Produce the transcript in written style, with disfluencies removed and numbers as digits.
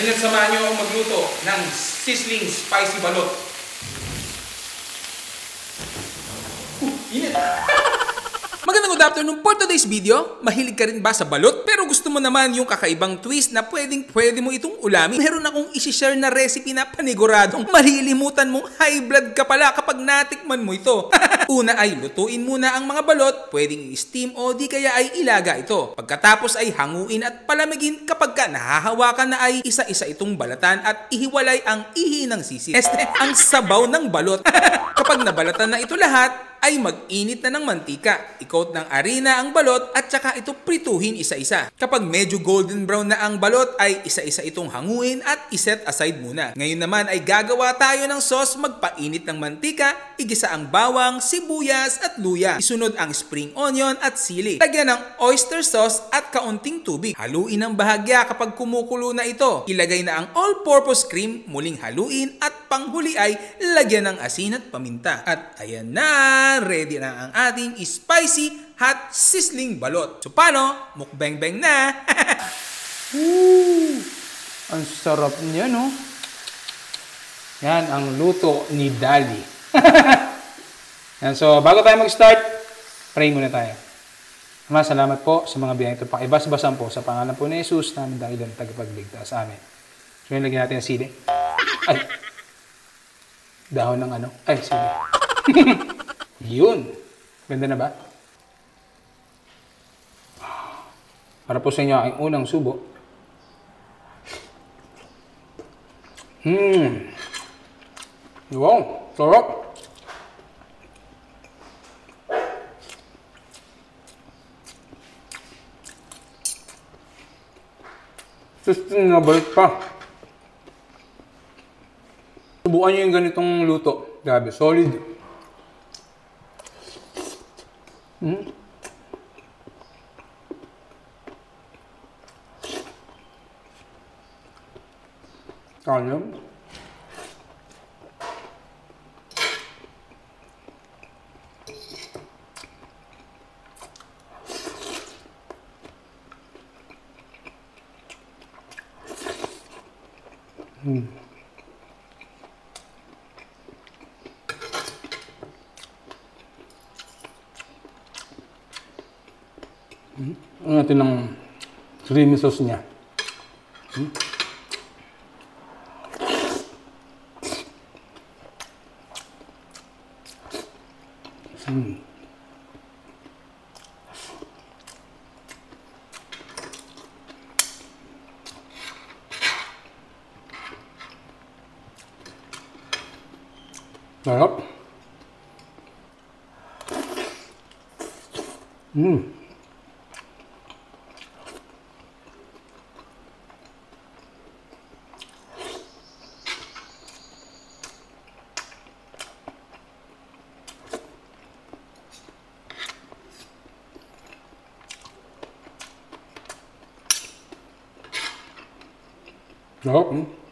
Halina't samahan niyo akong magluto ng sizzling spicy balot. Init! Magandang good afternoon for today's video. Mahilig ka rin ba sa balot? Pero gusto mo naman yung kakaibang twist na pwede mo itong ulamin? Meron akong isi-share na recipe na paniguradong malilimutan mong high blood ka pala kapag natikman mo ito. Una ay lutuin muna ang mga balot, pwedeng i-steam o di kaya ay ilaga ito. Pagkatapos ay hanguin at palamigin kapag ka nahahawakan na ay isa-isa itong balatan at ihiwalay ang ihi ng sisig. Ang sabaw ng balot. Kapag nabalatan na ito lahat, ay mag-init na ng mantika. I-coat ng arena ang balot at saka ito prituhin isa-isa. Kapag medyo golden brown na ang balot ay isa-isa itong hanguin at iset aside muna. Ngayon naman ay gagawa tayo ng sauce, magpainit ng mantika, igisa ang bawang, sibuyas at luya. Isunod ang spring onion at sili. Lagyan ng oyster sauce at kaunting tubig. Haluin ng bahagya kapag kumukulo na ito. Ilagay na ang all-purpose cream, muling haluin at panghuli ay lagyan ng asin at paminta. At ayan na! Ready na ang ating spicy hot sizzling balot. So paano? Mukbang-bang na! Ang sarap niya, no? Yan ang luto ni Dali. Yan, so bago tayo mag-start, pray muna tayo. Ama, salamat po sa mga biyaya ito. Pakibas-basan po sa pangalan po ni Jesus namin dahilan tagapagligtas. Amen. So yun, lagyan natin ang sili. Ay! Dahon ng ano? Ay, sili. Yun. Ganda na ba? Para po sa inyo ang unang subo. Wow, sarap. Sustain na balik pa. Subukan nyo yung ganitong luto. Grabe, solid. Kanyang. Ano natin ng creamy sauce niya. Sarap. Sarap.